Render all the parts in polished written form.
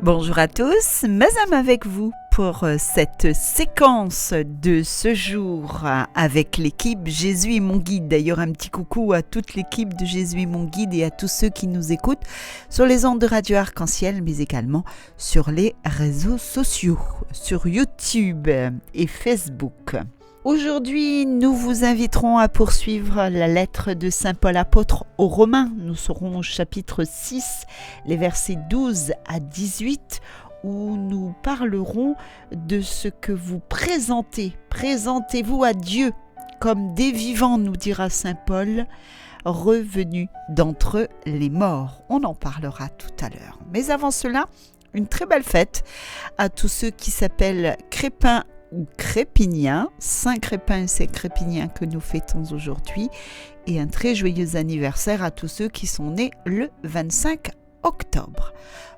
Bonjour à tous, Mazam avec vous pour cette séquence de ce jour avec l'équipe Jésus est mon guide. D'ailleurs, un petit coucou à toute l'équipe de Jésus est mon guide et à tous ceux qui nous écoutent sur les ondes de Radio Arc-en-Ciel, mais également sur les réseaux sociaux, sur YouTube et Facebook. Aujourd'hui, nous vous inviterons à poursuivre la lettre de Saint Paul apôtre aux Romains. Nous serons au chapitre 6, les versets 12 à 18, où nous parlerons de ce que vous présentez. Présentez-vous à Dieu comme des vivants, nous dira Saint Paul, revenus d'entre les morts. On en parlera tout à l'heure. Mais avant cela, une très belle fête à tous ceux qui s'appellent Crépin ou Crépinien, Saint Crépin et Saint Crépinien que nous fêtons aujourd'hui, et un très joyeux anniversaire à tous ceux qui sont nés le 25 octobre.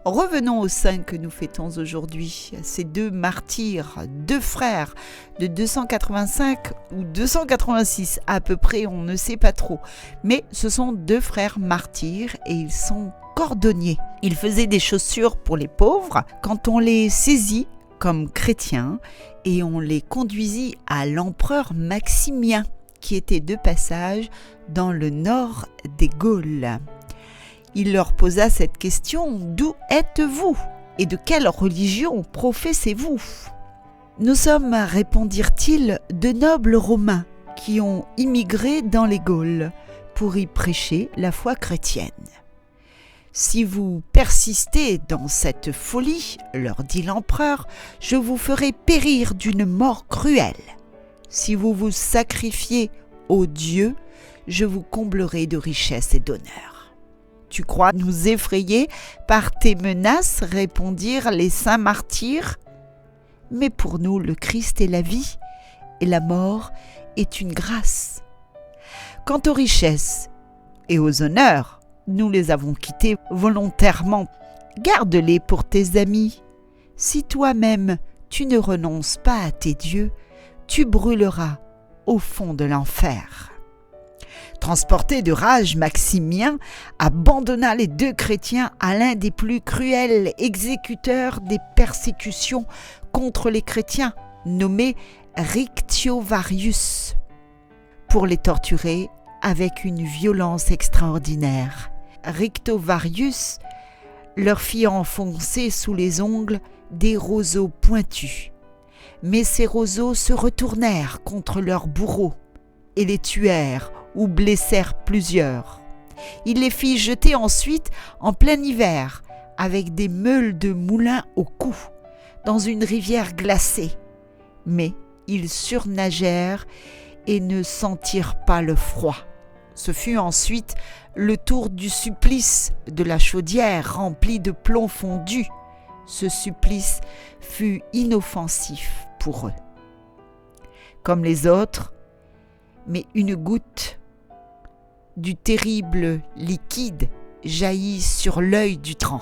Revenons aux saints que nous fêtons aujourd'hui, ces deux martyrs, deux frères de 285 ou 286 à peu près, on ne sait pas trop, mais ce sont deux frères martyrs et ils sont cordonniers. Ils faisaient des chaussures pour les pauvres. Quand on les saisit comme chrétiens, et on les conduisit à l'empereur Maximien, qui était de passage dans le nord des Gaules. Il leur posa cette question: d'où êtes-vous et de quelle religion professez-vous ? Nous sommes, répondirent-ils, de nobles Romains qui ont immigré dans les Gaules pour y prêcher la foi chrétienne. Si vous persistez dans cette folie, leur dit l'empereur, je vous ferai périr d'une mort cruelle. Si vous vous sacrifiez aux dieux, je vous comblerai de richesses et d'honneur. Tu crois nous effrayer par tes menaces, répondirent les saints martyrs. Mais pour nous, le Christ est la vie et la mort est une grâce. Quant aux richesses et aux honneurs, nous les avons quittés volontairement. Garde-les pour tes amis. Si toi-même tu ne renonces pas à tes dieux, tu brûleras au fond de l'enfer. Transporté de rage, Maximien abandonna les deux chrétiens à l'un des plus cruels exécuteurs des persécutions contre les chrétiens, nommé Rictiovarius, pour les torturer avec une violence extraordinaire. Rictiovarius leur fit enfoncer sous les ongles des roseaux pointus. Mais ces roseaux se retournèrent contre leurs bourreaux et les tuèrent ou blessèrent plusieurs. Il les fit jeter ensuite en plein hiver avec des meules de moulin au cou dans une rivière glacée. Mais ils surnagèrent et ne sentirent pas le froid. Ce fut ensuite le tour du supplice de la chaudière remplie de plomb fondu. Ce supplice fut inoffensif pour eux, comme les autres, mais une goutte du terrible liquide jaillit sur l'œil du tyran,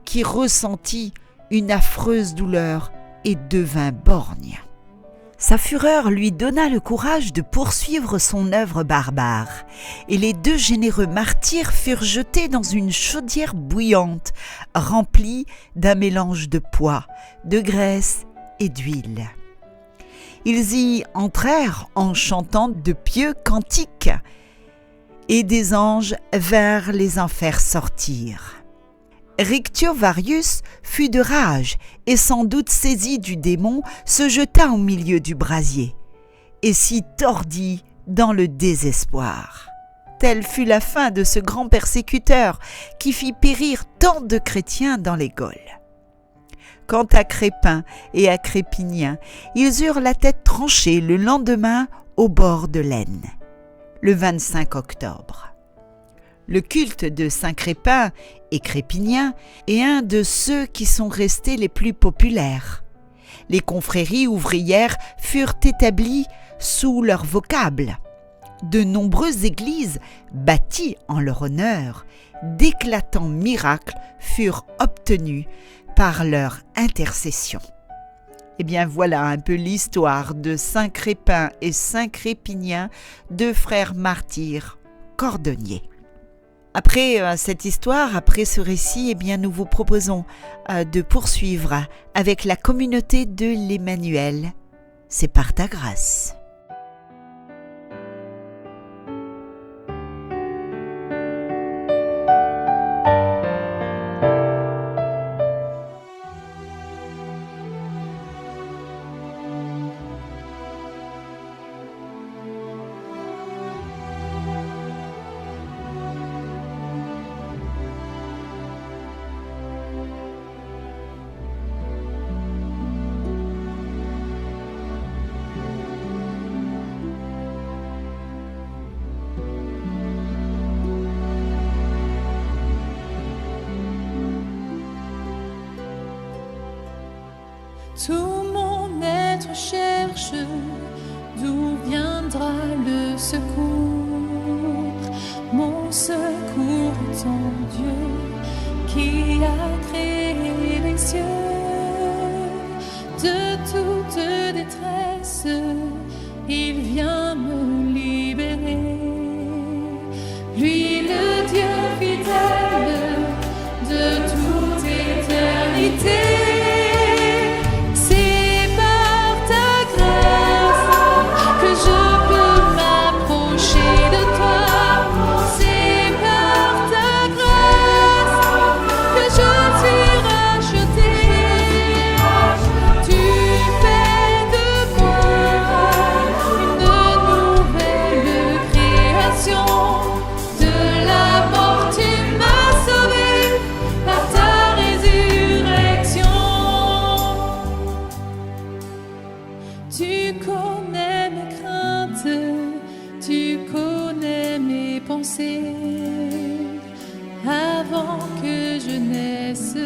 qui ressentit une affreuse douleur et devint borgne. Sa fureur lui donna le courage de poursuivre son œuvre barbare, et les deux généreux martyrs furent jetés dans une chaudière bouillante, remplie d'un mélange de pois, de graisse et d'huile. Ils y entrèrent en chantant de pieux cantiques, et des anges vinrent les en faire sortir. Rictiovarius fut de rage et sans doute saisi du démon, se jeta au milieu du brasier et s'y tordit dans le désespoir. Telle fut la fin de ce grand persécuteur qui fit périr tant de chrétiens dans les Gaules. Quant à Crépin et à Crépinien, ils eurent la tête tranchée le lendemain au bord de l'Aisne, le 25 octobre. Le culte de Saint Crépin et Crépinien est un de ceux qui sont restés les plus populaires. Les confréries ouvrières furent établies sous leur vocable. De nombreuses églises bâties en leur honneur, d'éclatants miracles furent obtenus par leur intercession. Eh bien voilà un peu l'histoire de Saint Crépin et Saint Crépinien, deux frères martyrs cordonniers. Après cette histoire, après ce récit, eh bien nous vous proposons de poursuivre avec la communauté de l'Emmanuel. C'est par ta grâce. Tout mon être cherche d'où viendra le secours. Mon secours est en Dieu qui a créé les cieux. De toute détresse, il vient me libérer. Lui, le Dieu fidèle de toute éternité. Tu connais mes craintes, tu connais mes pensées. Avant que je naisse,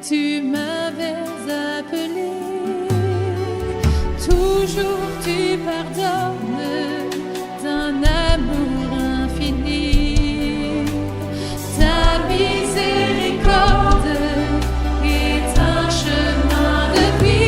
tu m'avais appelé. Toujours tu pardonnes d'un amour infini. Ta miséricorde est un chemin de vie.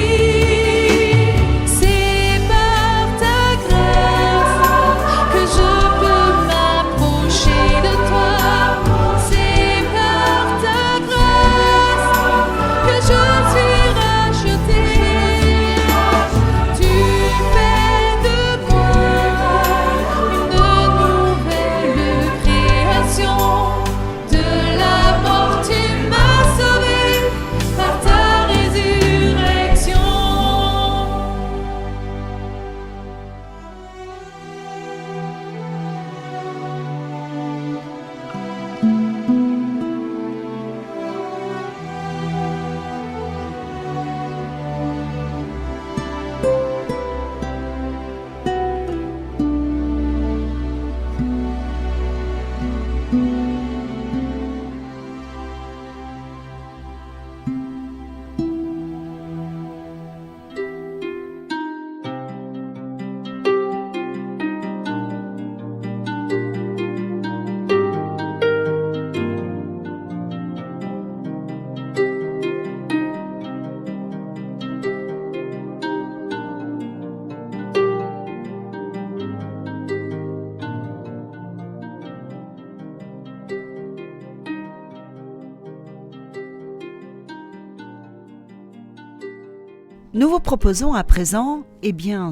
Nous vous proposons à présent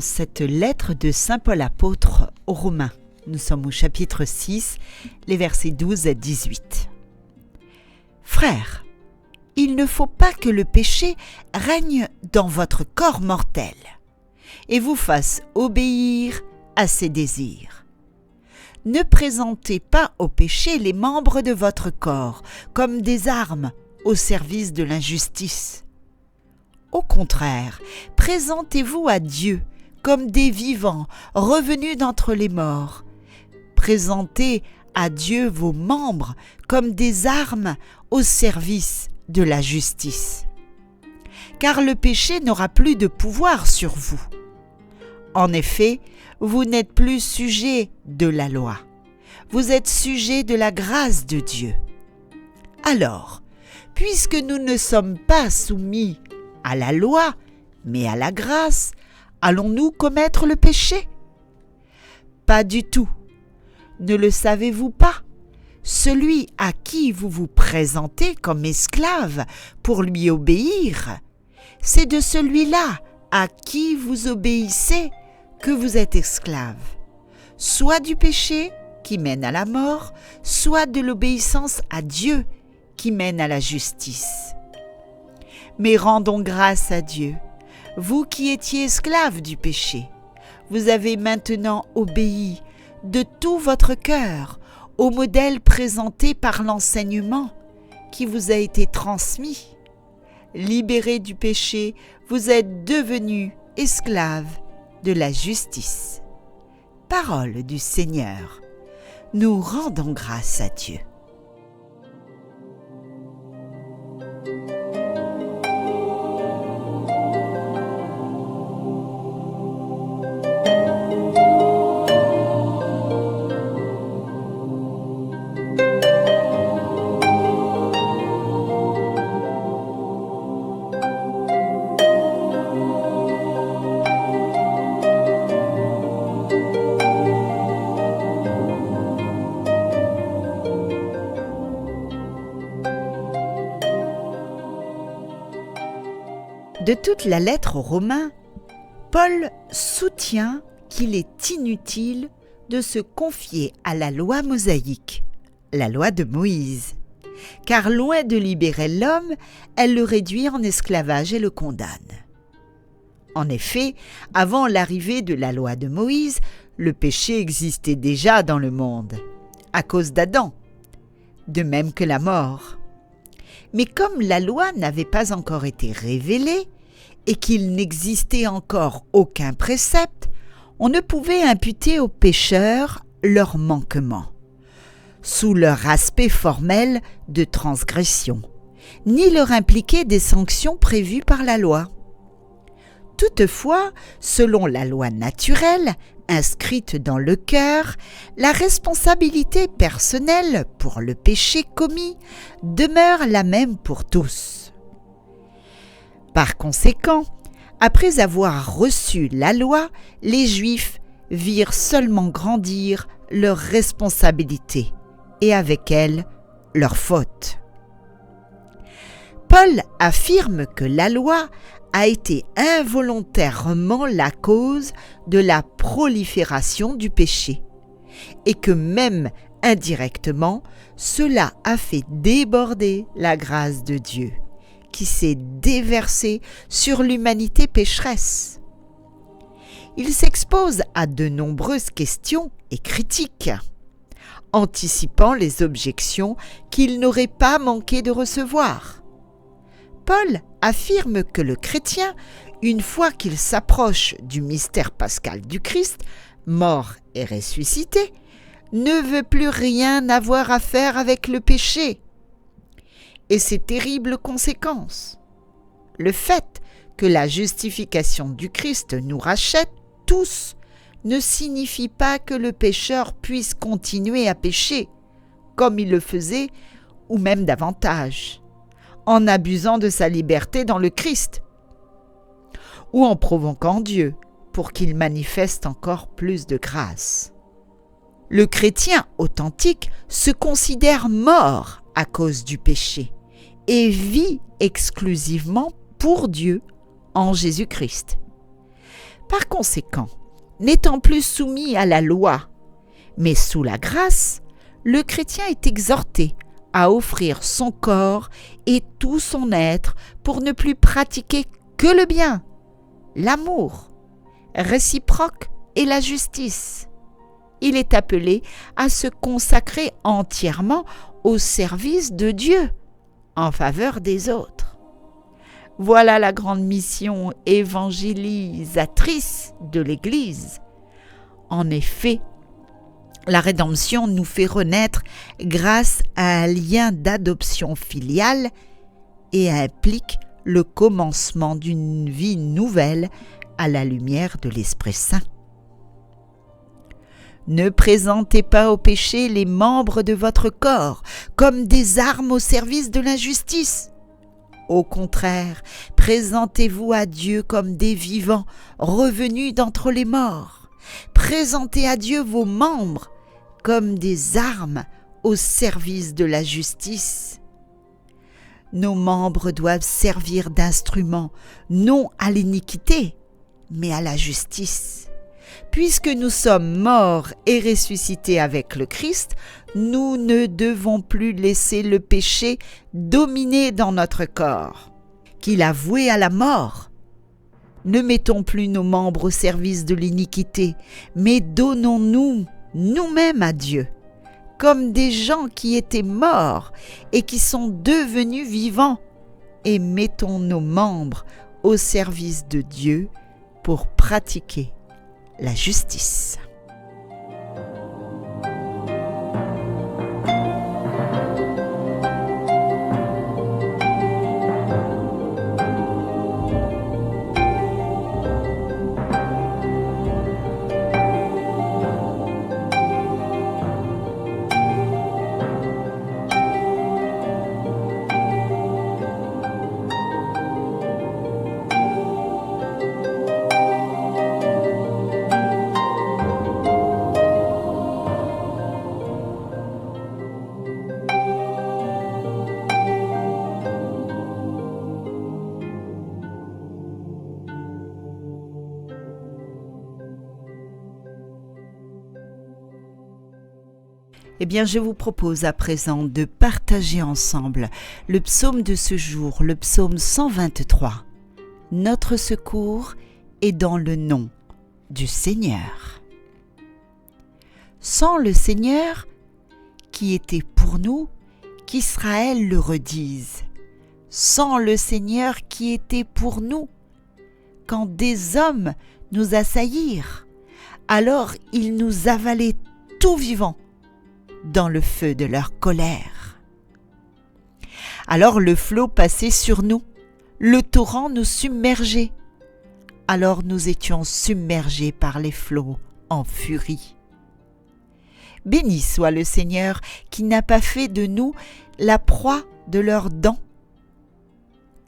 cette lettre de Saint Paul apôtre aux Romains. Nous sommes au chapitre 6, les versets 12 à 18. Frères, il ne faut pas que le péché règne dans votre corps mortel et vous fasse obéir à ses désirs. Ne présentez pas au péché les membres de votre corps comme des armes au service de l'injustice. Au contraire, présentez-vous à Dieu comme des vivants revenus d'entre les morts. Présentez à Dieu vos membres comme des armes au service de la justice. Car le péché n'aura plus de pouvoir sur vous. En effet, vous n'êtes plus sujet de la loi. Vous êtes sujet de la grâce de Dieu. Alors, puisque nous ne sommes pas soumis à la loi, mais à la grâce, allons-nous commettre le péché? Pas du tout. Ne le savez-vous pas? Celui à qui vous vous présentez comme esclave pour lui obéir, c'est de celui-là à qui vous obéissez que vous êtes esclave, soit du péché qui mène à la mort, soit de l'obéissance à Dieu qui mène à la justice. Mais rendons grâce à Dieu. Vous qui étiez esclaves du péché, vous avez maintenant obéi de tout votre cœur au modèle présenté par l'enseignement qui vous a été transmis. Libérés du péché, vous êtes devenus esclaves de la justice. Parole du Seigneur. Nous rendons grâce à Dieu. De toute la lettre aux Romains, Paul soutient qu'il est inutile de se confier à la loi mosaïque, la loi de Moïse, car loin de libérer l'homme, elle le réduit en esclavage et le condamne. En effet, avant l'arrivée de la loi de Moïse, le péché existait déjà dans le monde, à cause d'Adam, de même que la mort. Mais comme la loi n'avait pas encore été révélée et qu'il n'existait encore aucun précepte, on ne pouvait imputer aux pécheurs leurs manquements, sous leur aspect formel de transgression, ni leur impliquer des sanctions prévues par la loi. Toutefois, selon la loi naturelle, inscrite dans le cœur, la responsabilité personnelle pour le péché commis demeure la même pour tous. Par conséquent, après avoir reçu la loi, les Juifs virent seulement grandir leur responsabilité et avec elle leur faute. Paul affirme que la loi a été involontairement la cause de la prolifération du péché et que même indirectement, cela a fait déborder la grâce de Dieu qui s'est déversée sur l'humanité pécheresse. Il s'expose à de nombreuses questions et critiques, anticipant les objections qu'il n'aurait pas manqué de recevoir. Paul affirme que le chrétien, une fois qu'il s'approche du mystère pascal du Christ, mort et ressuscité, ne veut plus rien avoir à faire avec le péché et ses terribles conséquences. Le fait que la justification du Christ nous rachète tous ne signifie pas que le pécheur puisse continuer à pécher, comme il le faisait, ou même davantage, en abusant de sa liberté dans le Christ, ou en provoquant Dieu pour qu'il manifeste encore plus de grâce. Le chrétien authentique se considère mort à cause du péché et vit exclusivement pour Dieu en Jésus-Christ. Par conséquent, n'étant plus soumis à la loi, mais sous la grâce, le chrétien est exhorté à offrir son corps et tout son être pour ne plus pratiquer que le bien, l'amour réciproque et la justice. Il est appelé à se consacrer entièrement au service de Dieu en faveur des autres. Voilà la grande mission évangélisatrice de l'Église. En effet, la rédemption nous fait renaître grâce à un lien d'adoption filiale et implique le commencement d'une vie nouvelle à la lumière de l'Esprit Saint. Ne présentez pas au péché les membres de votre corps comme des armes au service de l'injustice. Au contraire, présentez-vous à Dieu comme des vivants revenus d'entre les morts. Présentez à Dieu vos membres comme des armes au service de la justice. Nos membres doivent servir d'instruments non à l'iniquité, mais à la justice. Puisque nous sommes morts et ressuscités avec le Christ, nous ne devons plus laisser le péché dominer dans notre corps, qu'il a voué à la mort. Ne mettons plus nos membres au service de l'iniquité, mais donnons-nous nous-mêmes à Dieu, comme des gens qui étaient morts et qui sont devenus vivants, et mettons nos membres au service de Dieu pour pratiquer la justice. Eh bien, je vous propose à présent de partager ensemble le psaume de ce jour, le psaume 123. Notre secours est dans le nom du Seigneur. Sans le Seigneur qui était pour nous, qu'Israël le redise. Sans le Seigneur qui était pour nous, quand des hommes nous assaillirent, alors ils nous avalaient tout vivants dans le feu de leur colère. Alors le flot passait sur nous, le torrent nous submergeait. Alors nous étions submergés par les flots en furie. Béni soit le Seigneur qui n'a pas fait de nous la proie de leurs dents.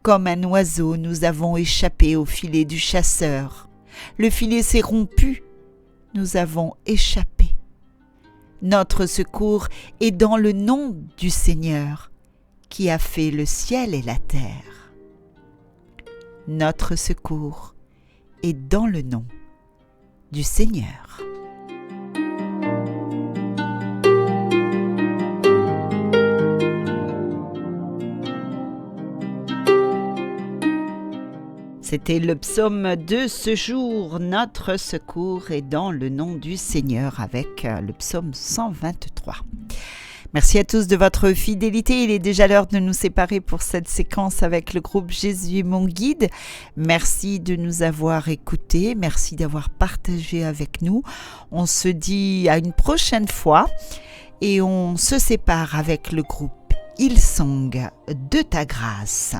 Comme un oiseau, nous avons échappé au filet du chasseur. Le filet s'est rompu, nous avons échappé. Notre secours est dans le nom du Seigneur, qui a fait le ciel et la terre. Notre secours est dans le nom du Seigneur. C'était le psaume de ce jour. Notre secours est dans le nom du Seigneur avec le psaume 123. Merci à tous de votre fidélité. Il est déjà l'heure de nous séparer pour cette séquence avec le groupe Jésus est mon guide. Merci de nous avoir écoutés. Merci d'avoir partagé avec nous. On se dit à une prochaine fois et on se sépare avec le groupe Hillsong de ta grâce.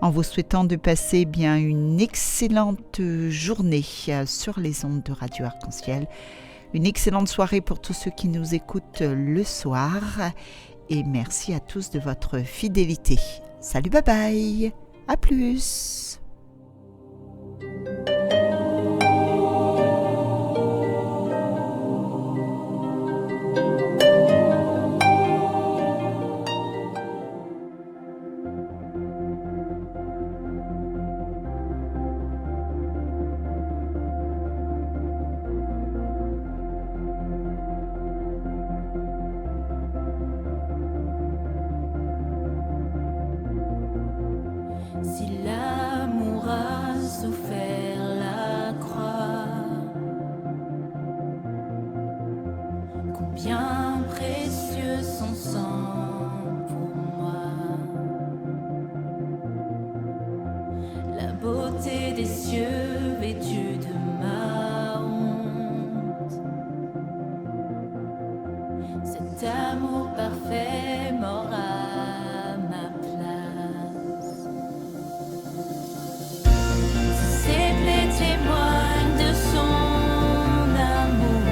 En vous souhaitant de passer bien une excellente journée sur les ondes de Radio Arc-en-Ciel, une excellente soirée pour tous ceux qui nous écoutent le soir et merci à tous de votre fidélité. Salut, bye bye, à plus. Si l'amour a souffert la croix, combien précieux son sang pour moi. La beauté des cieux vêtue de ma honte, cet amour parfait mort à ma place. Ces plaies témoignent de son amour.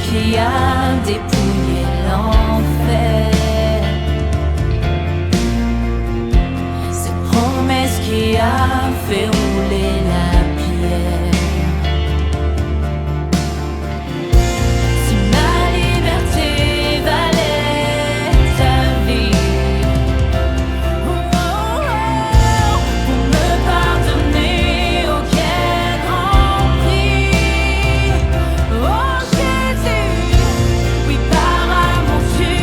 qui a dépouillé l'enfer. Cette promesse qui a fait rouler la pierre. Si ma liberté valait ta vie, oh, oh, oh, pour me pardonner, oh quel grand prix. Oh Jésus, oui par amour tu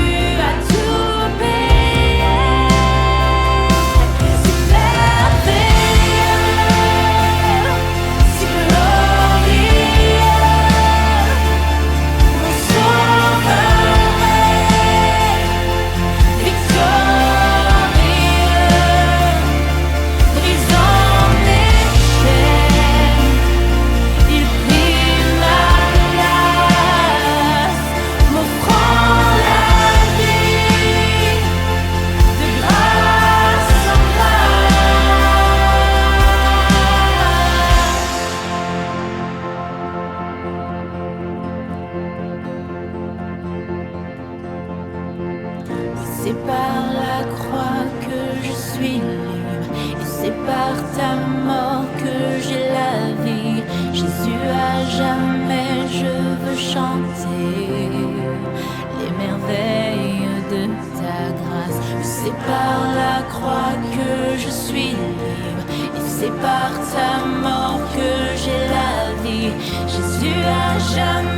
as tout payé. C'est merveilleux, si glorieux, mon sauveur est victorieux, brisant les chaînes, il prit ma place, m'offrant la vie, de grâce en grâce. C'est par la croix que je suis libre, et c'est par ta mort que j'ai la vie. Jésus, à jamais je veux chanter les merveilles de ta grâce. C'est par la croix que je suis libre, et c'est par ta mort que j'ai la vie. Jésus, à jamais